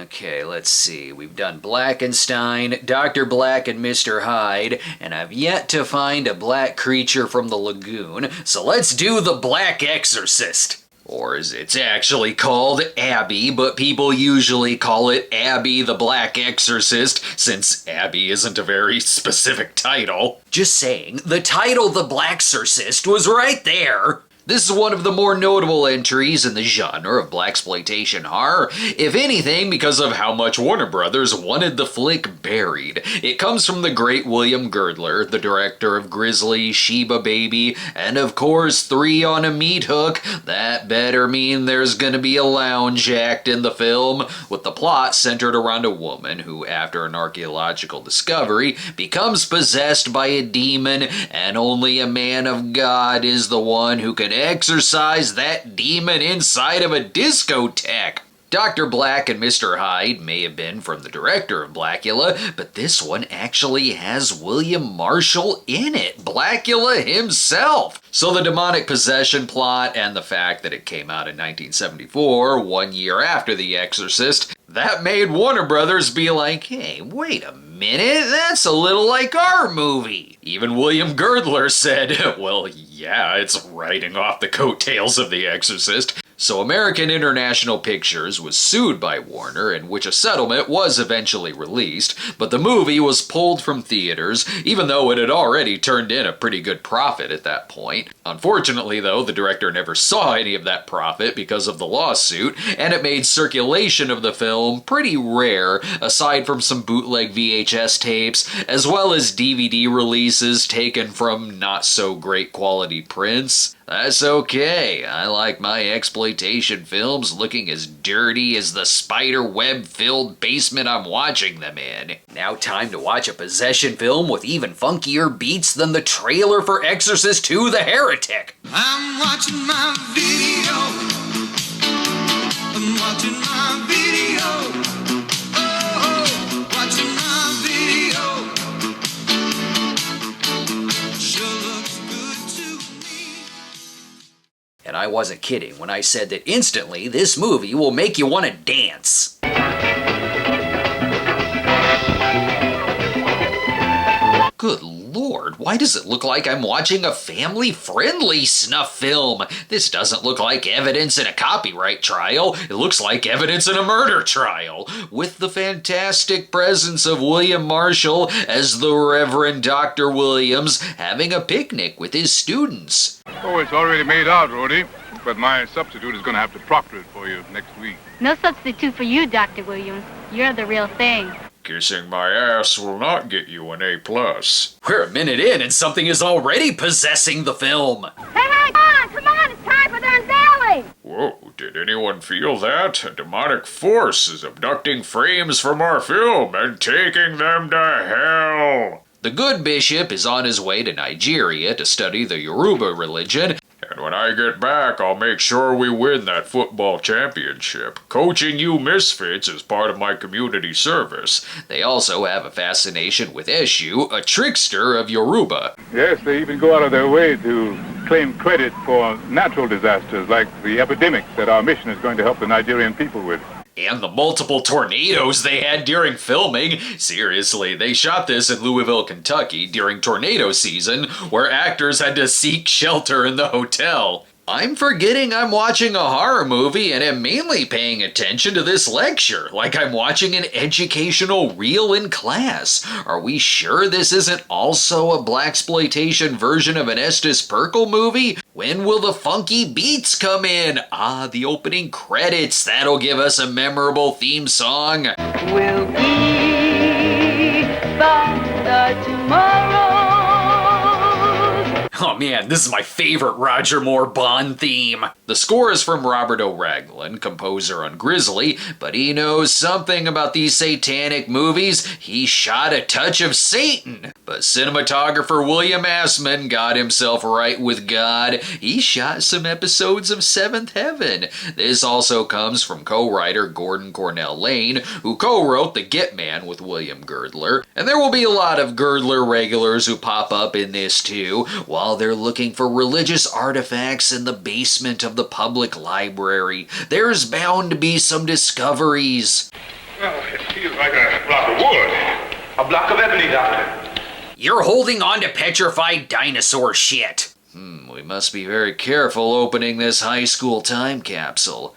Okay, let's see. We've done Blackenstein, Dr. Black and Mr. Hyde, and I've yet to find a black creature from the lagoon, so let's do the Black Exorcist. Or as it's actually called, Abby, but people usually call it Abby the Black Exorcist, since Abby isn't a very specific title. Just saying, the title The Blaxorcist was right there. This is one of the more notable entries in the genre of blaxploitation horror, if anything because of how much Warner Brothers wanted the flick buried. It comes from the great William Girdler, the director of Grizzly, Sheba Baby, and of course 3 on a Meat Hook. That better mean there's gonna be a lounge act in the film, with the plot centered around a woman who, after an archaeological discovery, becomes possessed by a demon, and only a man of God is the one who can exorcise that demon inside of a discotheque. Dr. Black and Mr. Hyde may have been from the director of Blackula, but this one actually has William Marshall in it, Blackula himself. So the demonic possession plot and the fact that it came out in 1974, 1 year after The Exorcist, that made Warner Brothers be like, hey, wait a minute, that's a little like our movie. Even William Girdler said, well, yeah, it's riding off the coattails of The Exorcist. So American International Pictures was sued by Warner, in which a settlement was eventually released, but the movie was pulled from theaters, even though it had already turned in a pretty good profit at that point. Unfortunately, though, the director never saw any of that profit because of the lawsuit, and it made circulation of the film pretty rare, aside from some bootleg VHS tapes, as well as DVD releases taken from not-so-great quality prints. That's okay, I like my exploitation films looking as dirty as the spider web-filled basement I'm watching them in. Now time to watch a possession film with even funkier beats than the trailer for Exorcist 2: The Heretic. I'm watching my video. I'm watching my video. Oh, watching my video. Sure looks good to me. And I wasn't kidding when I said that instantly this movie will make you want to dance. Good lord, why does it look like I'm watching a family-friendly snuff film? This doesn't look like evidence in a copyright trial. It looks like evidence in a murder trial, with the fantastic presence of William Marshall as the Reverend Dr. Williams having a picnic with his students. Oh, it's already made out, Rhodey, but my substitute is going to have to proctor it for you next week. No substitute for you, Dr. Williams. You're the real thing. Kissing my ass will not get you an A+. We're a minute in and something is already possessing the film. Hey, come on, it's time for the unveiling. Whoa, did anyone feel that? A demonic force is abducting frames from our film and taking them to hell. The good bishop is on his way to Nigeria to study the Yoruba religion. And when I get back, I'll make sure we win that football championship. Coaching you misfits is part of my community service. They also have a fascination with Eshu, a trickster of Yoruba. Yes, they even go out of their way to claim credit for natural disasters like the epidemics that our mission is going to help the Nigerian people with. And the multiple tornadoes they had during filming. Seriously, they shot this in Louisville, Kentucky during tornado season, where actors had to seek shelter in the hotel. I'm forgetting I'm watching a horror movie and am mainly paying attention to this lecture, like I'm watching an educational reel in class. Are we sure this isn't also a blaxploitation version of an Estes Perkle movie? When will the funky beats come in? Ah, the opening credits. That'll give us a memorable theme song. We'll be by the tomorrow. Oh man, this is my favorite Roger Moore Bond theme. The score is from Robert O'Raglan, composer on Grizzly, but he knows something about these satanic movies. He shot a touch of Satan. But cinematographer William Assman got himself right with God. He shot some episodes of Seventh Heaven. This also comes from co-writer Gordon Cornell Lane, who co-wrote The Get Man with William Girdler. And there will be a lot of Girdler regulars who pop up in this too, while they're looking for religious artifacts in the basement of the public library. There's bound to be some discoveries. Feels like a block of wood. A block of ebony, Doctor. You're holding on to petrified dinosaur shit. We must be very careful opening this high school time capsule.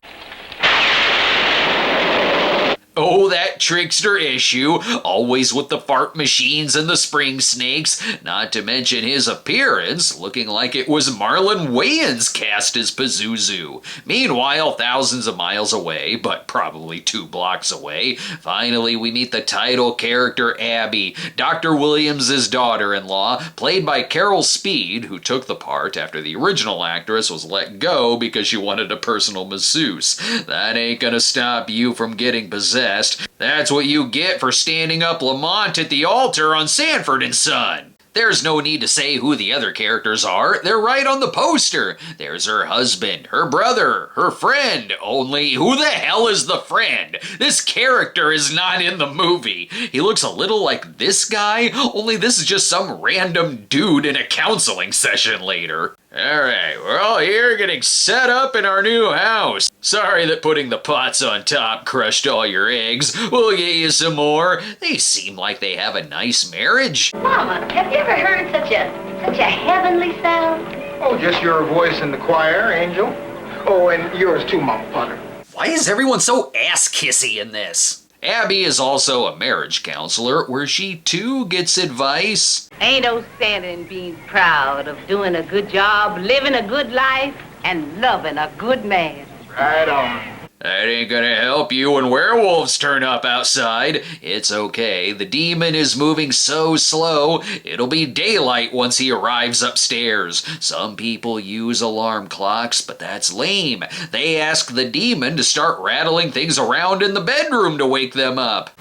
Oh, that trickster issue, always with the fart machines and the spring snakes, not to mention his appearance, looking like it was Marlon Wayans cast as Pazuzu. Meanwhile, thousands of miles away, but probably 2 blocks away, finally we meet the title character Abby, Dr. Williams' daughter-in-law, played by Carol Speed, who took the part after the original actress was let go because she wanted a personal masseuse. That ain't gonna stop you from getting possessed. That's what you get for standing up Lamont at the altar on Sanford and Son. There's no need to say who the other characters are. They're right on the poster. There's her husband, her brother, her friend. Only who the hell is the friend? This character is not in the movie. He looks a little like this guy, only this is just some random dude in a counseling session later. Alright, we're all here getting set up in our new house. Sorry that putting the pots on top crushed all your eggs. We'll get you some more. They seem like they have a nice marriage. Mama, have you ever heard such a heavenly sound? Oh, just your voice in the choir, Angel. Oh, and yours too, Mama Potter. Why is everyone so ass-kissy in this? Abby is also a marriage counselor where she too gets advice. Ain't no sin in being proud of doing a good job, living a good life, and loving a good man. Right on. That ain't gonna help you when werewolves turn up outside. It's okay, the demon is moving so slow, it'll be daylight once he arrives upstairs. Some people use alarm clocks, but that's lame. They ask the demon to start rattling things around in the bedroom to wake them up.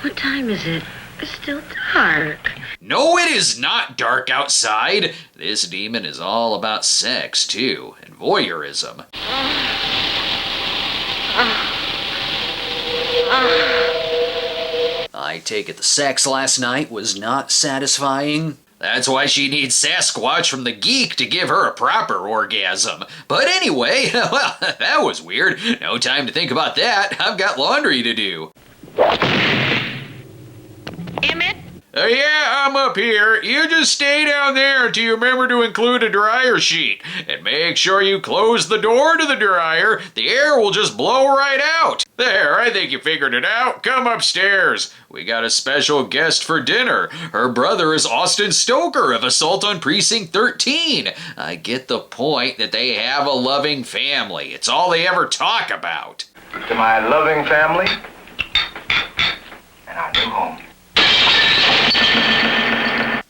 What time is it? It's still dark. No, it is not dark outside. This demon is all about sex, too, and voyeurism. I take it the sex last night was not satisfying. That's why she needs Sasquatch from the Geek to give her a proper orgasm. But anyway, well, that was weird. No time to think about that. I've got laundry to do. Emmett? Yeah, I'm up here. You just stay down there until you remember to include a dryer sheet. And make sure you close the door to the dryer. The air will just blow right out. There, I think you figured it out. Come upstairs. We got a special guest for dinner. Her brother is Austin Stoker of Assault on Precinct 13. I get the point that they have a loving family. It's all they ever talk about. To my loving family and our new home.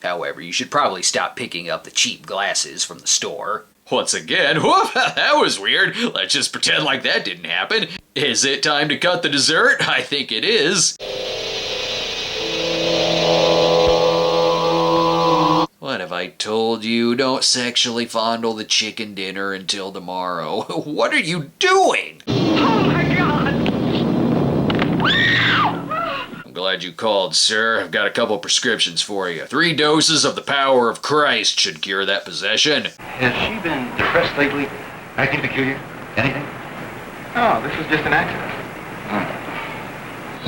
However, you should probably stop picking up the cheap glasses from the store. Once again, whoop, that was weird. Let's just pretend like that didn't happen. Is it time to cut the dessert? I think it is. What have I told you? Don't sexually fondle the chicken dinner until tomorrow. What are you doing? Oh my God! I'm glad you called, sir. I've got a couple prescriptions for you. 3 doses of the power of Christ should cure that possession. Has she been depressed lately? Acting peculiar? Anything? Oh, this is just an accident.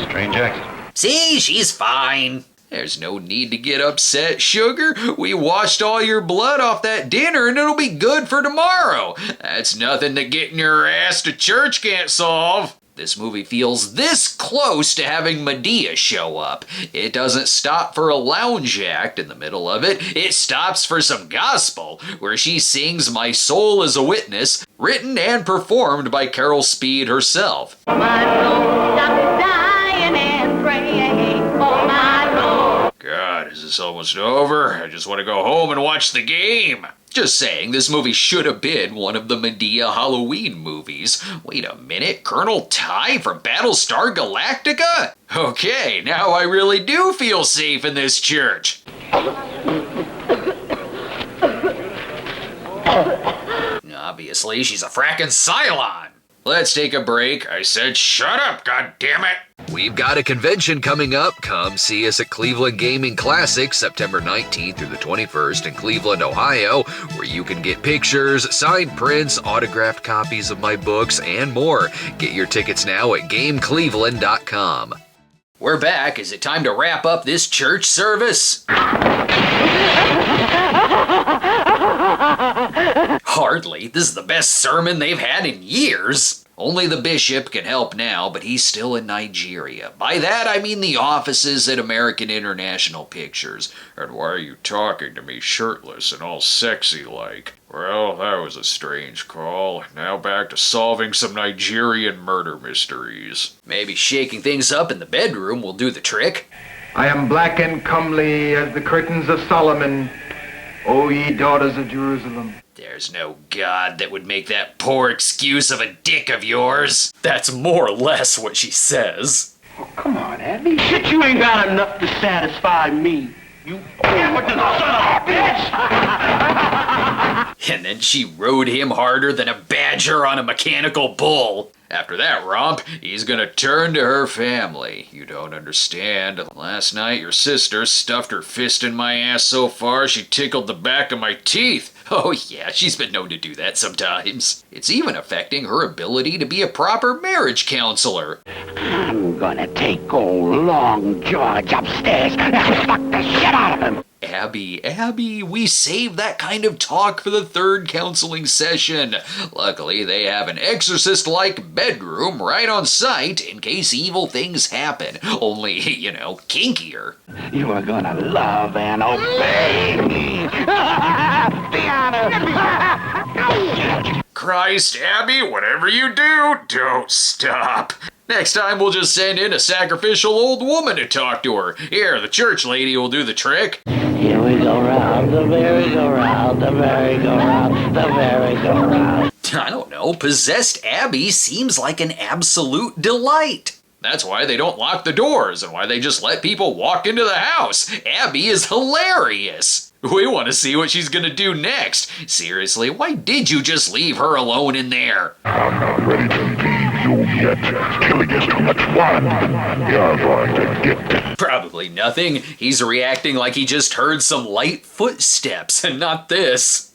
Strange accident. See, she's fine. There's no need to get upset, sugar. We washed all your blood off that dinner and it'll be good for tomorrow. That's nothing that getting your ass to church can't solve. This movie feels this close to having Medea show up. It doesn't stop for a lounge act in the middle of it. It stops for some gospel, where she sings My Soul is a Witness, written and performed by Carol Speed herself. My soul stops dying and praying for my Lord. God, is this almost over? I just want to go home and watch the game. Just saying, this movie should have been one of the Medea Halloween movies. Wait a minute, Colonel Ty from Battlestar Galactica? Okay, now I really do feel safe in this church. Obviously, she's a frackin' Cylon. Let's take a break. I said shut up, goddammit! We've got a convention coming up. Come see us at Cleveland Gaming Classic, September 19th through the 21st in Cleveland, Ohio, where you can get pictures, signed prints, autographed copies of my books, and more. Get your tickets now at GameCleveland.com. We're back. Is it time to wrap up this church service? Hardly. This is the best sermon they've had in years. Only the bishop can help now, but he's still in Nigeria. By that, I mean the offices at American International Pictures. And why are you talking to me shirtless and all sexy like? Well, that was a strange call. Now back to solving some Nigerian murder mysteries. Maybe shaking things up in the bedroom will do the trick. I am black and comely as the curtains of Solomon, O ye daughters of Jerusalem. There's no God that would make that poor excuse of a dick of yours. That's more or less what she says. Oh, come on, Abby. Shit, you ain't got enough to satisfy me. You what the son of a bitch! And then she rode him harder than a badger on a mechanical bull. After that romp, he's gonna turn to her family. You don't understand. Last night, your sister stuffed her fist in my ass so far she tickled the back of my teeth. Oh yeah, she's been known to do that sometimes. It's even affecting her ability to be a proper marriage counselor. I'm gonna take old Long George upstairs and fuck the shit out of him. Abby, we saved that kind of talk for the third counseling session. Luckily, they have an exorcist-like bedroom right on site in case evil things happen. Only, kinkier. You are gonna love and obey me. Christ, Abby, whatever you do, don't stop. Next time we'll just send in a sacrificial old woman to talk to her. Here, the church lady will do the trick. Here we go round, the merry-go-round, the merry-go-round, the merry-go-round. I don't know, possessed Abby seems like an absolute delight. That's why they don't lock the doors and why they just let people walk into the house. Abby is hilarious. We want to see what she's gonna do next. Seriously, why did you just leave her alone in there? I'm not ready to leave you yet. Killing is too much fun. You're going to get it. Probably nothing. He's reacting like he just heard some light footsteps and not this.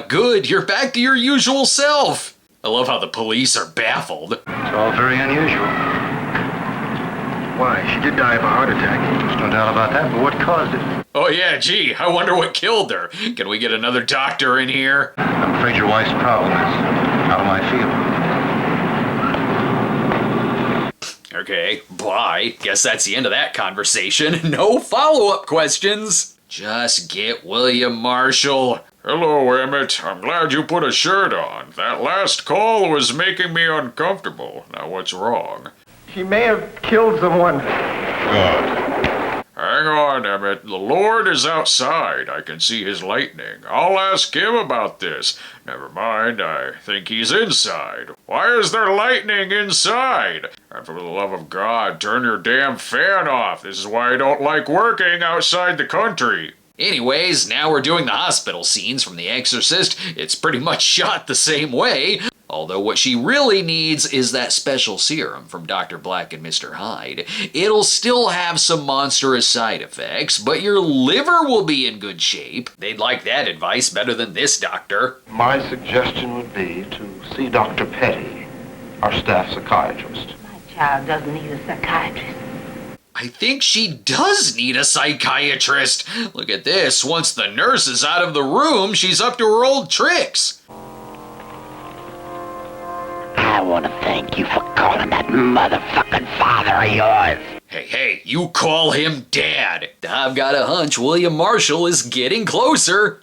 Good. You're back to your usual self. I love how the police are baffled. It's all very unusual. Why, she did die of a heart attack. There's no doubt about that, but what caused it? Oh yeah, gee, I wonder what killed her. Can we get another doctor in here? I'm afraid your wife's problem is how do I feel? Okay, bye. Guess that's the end of that conversation. No follow-up questions. Just get William Marshall. Hello, Emmett. I'm glad you put a shirt on. That last call was making me uncomfortable. Now what's wrong? She may have killed someone. Hang on, Emmett. The Lord is outside. I can see his lightning. I'll ask him about this. Never mind, I think he's inside. Why is there lightning inside? And for the love of God, turn your damn fan off. This is why I don't like working outside the country. Anyways, now we're doing the hospital scenes from The Exorcist. It's pretty much shot the same way. Although what she really needs is that special serum from Dr. Black and Mr. Hyde. It'll still have some monstrous side effects, but your liver will be in good shape. They'd like that advice better than this doctor. My suggestion would be to see Dr. Petty, our staff psychiatrist. My child doesn't need a psychiatrist. I think she does need a psychiatrist. Look at this. Once the nurse is out of the room, she's up to her old tricks. I want to thank you for calling that motherfucking father of yours. Hey, you call him Dad. I've got a hunch William Marshall is getting closer.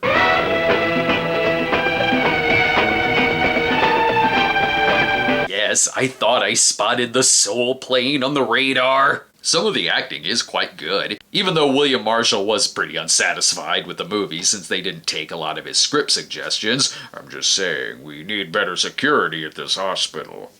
Yes, I thought I spotted the soul plane on the radar. Some of the acting is quite good, even though William Marshall was pretty unsatisfied with the movie since they didn't take a lot of his script suggestions. I'm just saying, we need better security at this hospital.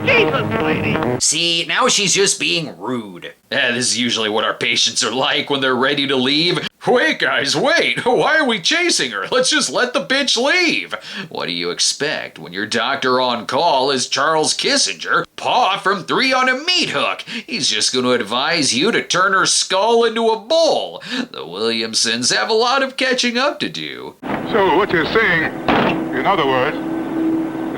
Jesus, lady! See, now she's just being rude. This is usually what our patients are like when they're ready to leave. Wait, guys, wait! Why are we chasing her? Let's just let the bitch leave! What do you expect when your doctor on call is Charles Kissinger, Pa from 3 on a Meat Hook? He's just going to advise you to turn her skull into a bowl. The Williamsons have a lot of catching up to do. So what you're saying In other words,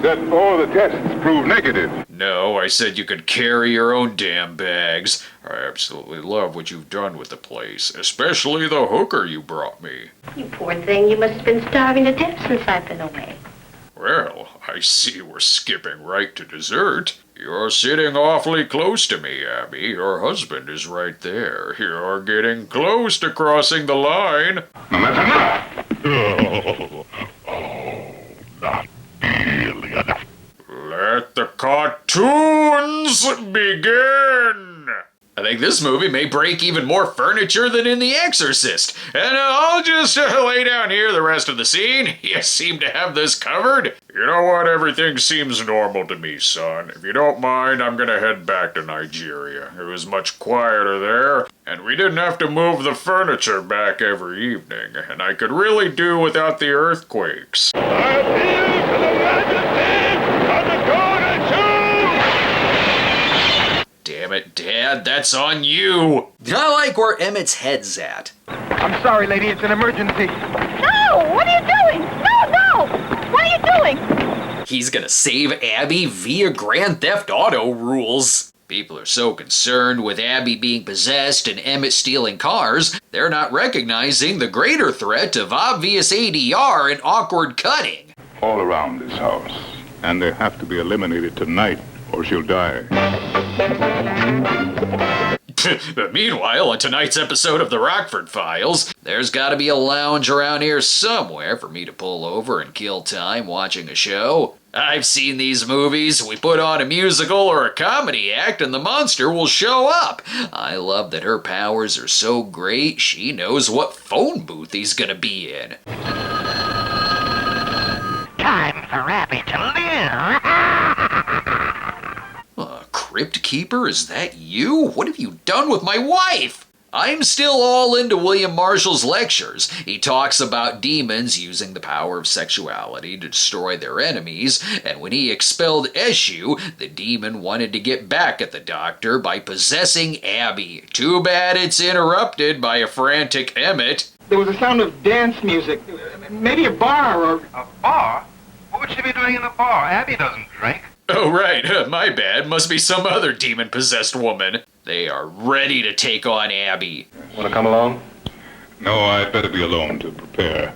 that all the tests prove negative. No, I said you could carry your own damn bags. I absolutely love what you've done with the place, especially the hooker you brought me. You poor thing, you must have been starving to death since I've been away. Well, I see we're skipping right to dessert. You're sitting awfully close to me, Abby. Your husband is right there. You're getting close to crossing the line. Now that's enough! Not nearly enough. Let the cartoons begin! I think this movie may break even more furniture than in The Exorcist. And I'll just lay down here the rest of the scene. You seem to have this covered. You know what? Everything seems normal to me, son. If you don't mind, I'm gonna head back to Nigeria. It was much quieter there, and we didn't have to move the furniture back every evening. And I could really do without the earthquakes. I appeal to the majesty of the golden Damn it, Dad, that's on you! I like where Emmett's head's at. I'm sorry, lady, it's an emergency. No! What are you doing? No! What are you doing? He's gonna save Abby via Grand Theft Auto rules. People are so concerned with Abby being possessed and Emmett stealing cars, they're not recognizing the greater threat of obvious ADR and awkward cutting. All around this house. And they have to be eliminated tonight, or she'll die. Meanwhile, on tonight's episode of The Rockford Files, there's gotta be a lounge around here somewhere for me to pull over and kill time watching a show. I've seen these movies. We put on a musical or a comedy act and the monster will show up. I love that her powers are so great, she knows what phone booth he's gonna be in. Time for Abby to live. Crypt Keeper, is that you? What have you done with my wife? I'm still all into William Marshall's lectures. He talks about demons using the power of sexuality to destroy their enemies, and when he expelled Eshu, the demon wanted to get back at the doctor by possessing Abby. Too bad it's interrupted by a frantic Emmett. There was a sound of dance music. Maybe a bar or... A bar? What would she be doing in a bar? Abby doesn't drink. Oh, right. My bad. Must be some other demon-possessed woman. They are ready to take on Abby. Want to come along? No, I'd better be alone to prepare.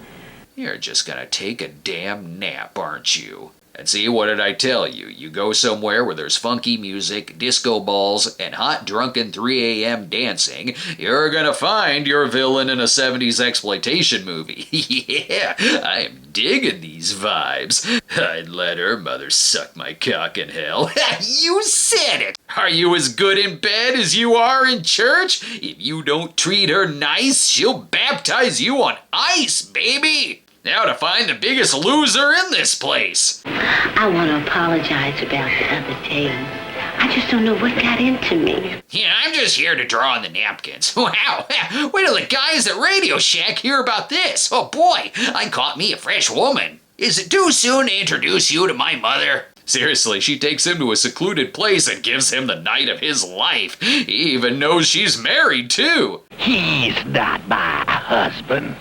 You're just gonna take a damn nap, aren't you? And see, what did I tell you? You go somewhere where there's funky music, disco balls, and hot drunken 3 a.m. dancing, you're gonna find your villain in a 70s exploitation movie. Yeah, I'm digging these vibes. I'd let her mother suck my cock in hell. You said it! Are you as good in bed as you are in church? If you don't treat her nice, she'll baptize you on ice, baby! Now to find the biggest loser in this place. I want to apologize about the other day. I just don't know what got into me. Yeah, I'm just here to draw on the napkins. Wow, wait till the guys at Radio Shack hear about this. Oh boy, I caught me a fresh woman. Is it too soon to introduce you to my mother? Seriously, she takes him to a secluded place and gives him the night of his life. He even knows she's married too. He's not my husband.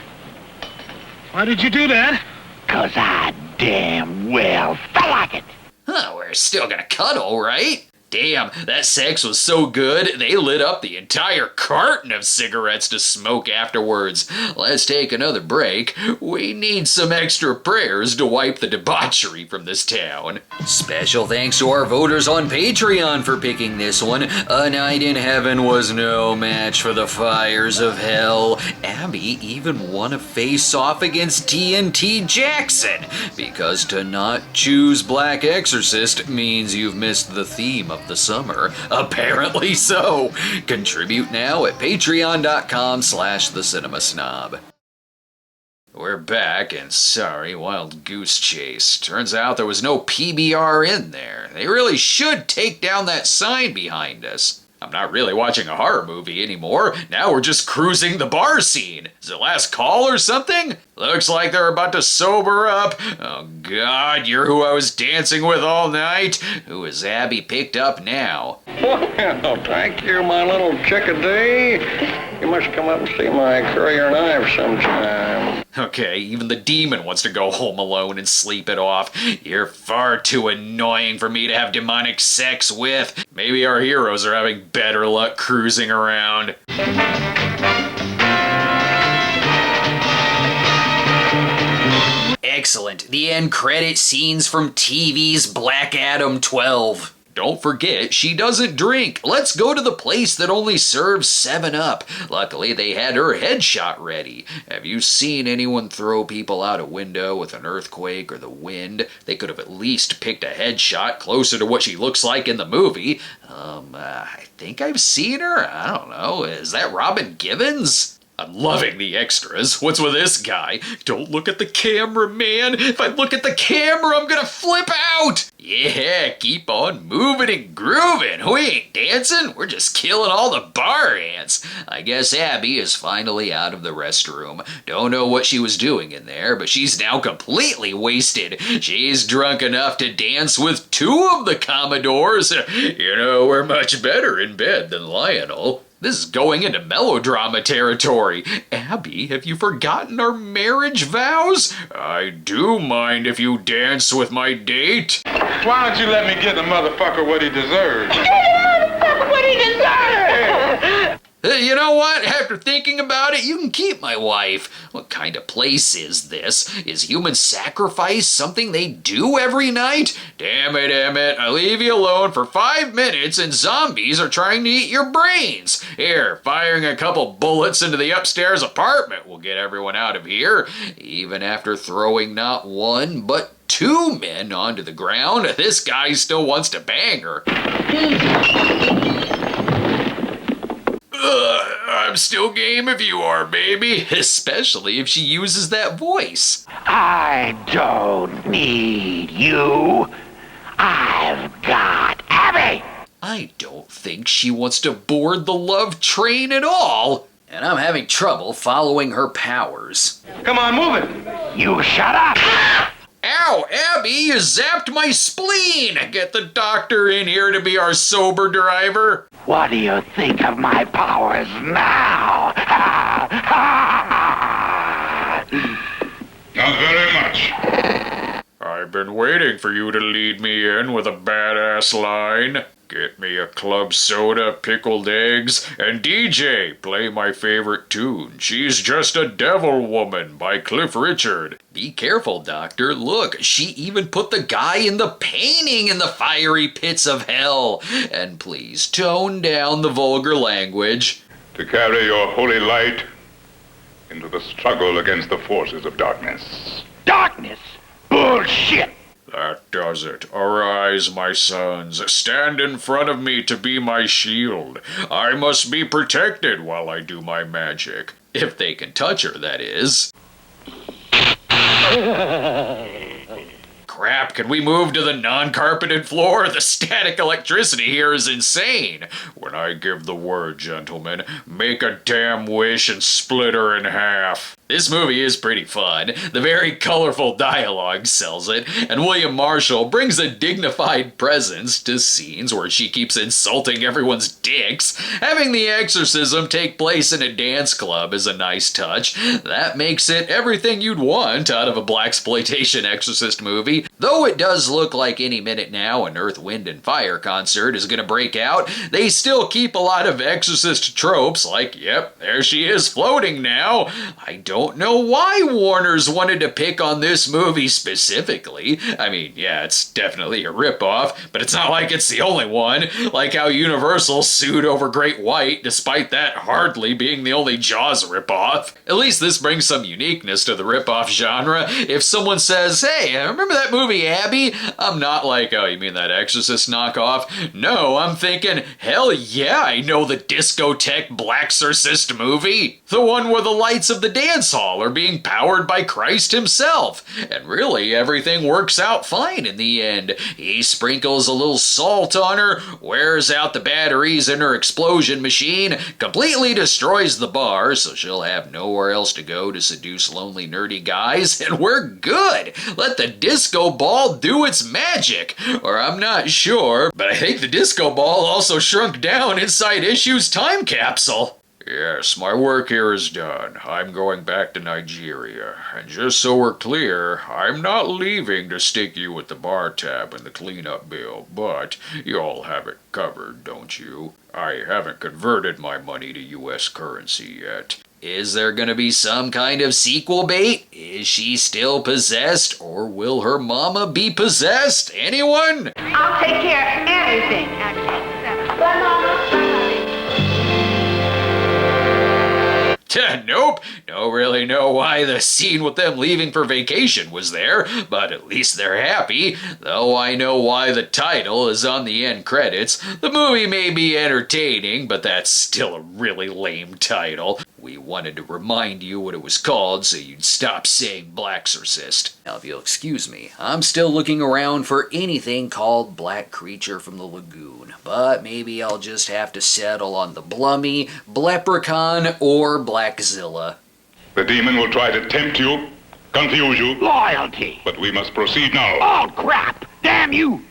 Why did you do that? 'Cause I damn well felt like it. Huh, we're still gonna cuddle, right? Damn, that sex was so good, they lit up the entire carton of cigarettes to smoke afterwards. Let's take another break. We need some extra prayers to wipe the debauchery from this town. Special thanks to our voters on Patreon for picking this one. A Night in Heaven was no match for the fires of hell. Abby even won a face-off against TNT Jackson, because to not choose Black Exorcist means you've missed the theme of the summer. Apparently so. Contribute now at patreon.com/the Cinema Snob. We're back, and sorry, wild goose chase. Turns out there was no PBR in there. They really should take down that sign behind us. I'm not really watching a horror movie anymore. Now we're just cruising the bar scene. Is it last call or something? Looks like they're about to sober up. Oh God, you're who I was dancing with all night? Who is Abby picked up now? Well, thank you, my little chickadee. You must come up and see my courier knife sometime. Okay, even the demon wants to go home alone and sleep it off. You're far too annoying for me to have demonic sex with. Maybe our heroes are having better luck cruising around. Excellent. The end credit scenes from TV's Black Adam 12. Don't forget, she doesn't drink. Let's go to the place that only serves 7-Up. Luckily, they had her headshot ready. Have you seen anyone throw people out a window with an earthquake or the wind? They could have at least picked a headshot closer to what she looks like in the movie. I think I've seen her. I don't know. Is that Robin Givens? I'm loving the extras. What's with this guy? Don't look at the camera, man. If I look at the camera, I'm gonna flip out. Yeah, keep on moving and grooving. We ain't dancing. We're just killing all the bar ants. I guess Abby is finally out of the restroom. Don't know what she was doing in there, but she's now completely wasted. She's drunk enough to dance with 2 of the Commodores. You know, we're much better in bed than Lionel. This is going into melodrama territory. Abby, have you forgotten our marriage vows? I do mind if you dance with my date. Why don't you let me get the motherfucker what he deserves? What he deserves! You know what? After thinking about it, you can keep my wife. What kind of place is this? Is human sacrifice something they do every night? Damn it, Emmett. I leave you alone for 5 minutes and zombies are trying to eat your brains. Here, firing a couple bullets into the upstairs apartment will get everyone out of here. Even after throwing not 1, but 2 men onto the ground, this guy still wants to bang her. I'm still game if you are, baby. Especially if she uses that voice. I don't need you. I've got Abby. I don't think she wants to board the love train at all. And I'm having trouble following her powers. Come on, move it. You shut up. Ow, Abby, you zapped my spleen! Get the doctor in here to be our sober driver. What do you think of my powers now? Not very much. I've been waiting for you to lead me in with a badass line. Get me a club soda, pickled eggs, and DJ, play my favorite tune, She's Just a Devil Woman by Cliff Richard. Be careful, Doctor. Look, she even put the guy in the painting in the fiery pits of hell. And please, tone down the vulgar language. To carry your holy light into the struggle against the forces of darkness. Darkness? Bullshit! That does it. Arise, my sons. Stand in front of me to be my shield. I must be protected while I do my magic. If they can touch her, that is. Crap, can we move to the non-carpeted floor? The static electricity here is insane. When I give the word, gentlemen, make a damn wish and split her in half. This movie is pretty fun. The very colorful dialogue sells it, and William Marshall brings a dignified presence to scenes where she keeps insulting everyone's dicks. Having the exorcism take place in a dance club is a nice touch. That makes it everything you'd want out of a Blaxploitation Exorcist movie. Though it does look like any minute now an Earth, Wind, and Fire concert is gonna break out, they still keep a lot of Exorcist tropes like, yep, there she is floating now. I don't know why Warner's wanted to pick on this movie specifically. I mean, yeah, it's definitely a ripoff, but it's not like it's the only one. Like how Universal sued over Great White, despite that hardly being the only Jaws ripoff. At least this brings some uniqueness to the ripoff genre. If someone says, hey, remember that movie Abby? I'm not like, oh, you mean that Exorcist knockoff? No, I'm thinking, hell yeah, I know the discotheque Blaxorcist movie. The one where the lights of the dance hall are being powered by Christ himself. And really, everything works out fine in the end. He sprinkles a little salt on her, wears out the batteries in her explosion machine, completely destroys the bar so she'll have nowhere else to go to seduce lonely nerdy guys, and we're good. Let the disco ball do its magic. Or I'm not sure, but I think the disco ball also shrunk down inside Issue's time capsule. Yes, my work here is done. I'm going back to Nigeria. And just so we're clear, I'm not leaving to stick you with the bar tab and the cleanup bill, but you all have it covered, don't you? I haven't converted my money to US currency yet. Is there gonna be some kind of sequel bait? Is she still possessed, or will her mama be possessed? Anyone? I'll take care of everything. Bye, Mama. Nope, don't really know why the scene with them leaving for vacation was there, but at least they're happy, though I know why the title is on the end credits. The movie may be entertaining, but that's still a really lame title. We wanted to remind you what it was called so you'd stop saying Blaxorcist. Now, if you'll excuse me, I'm still looking around for anything called Black Creature from the Lagoon, but maybe I'll just have to settle on the Blummy, Bleprecon, or Blackzilla. The demon will try to tempt you, confuse you. Loyalty. But we must proceed now. Oh, crap. Damn you.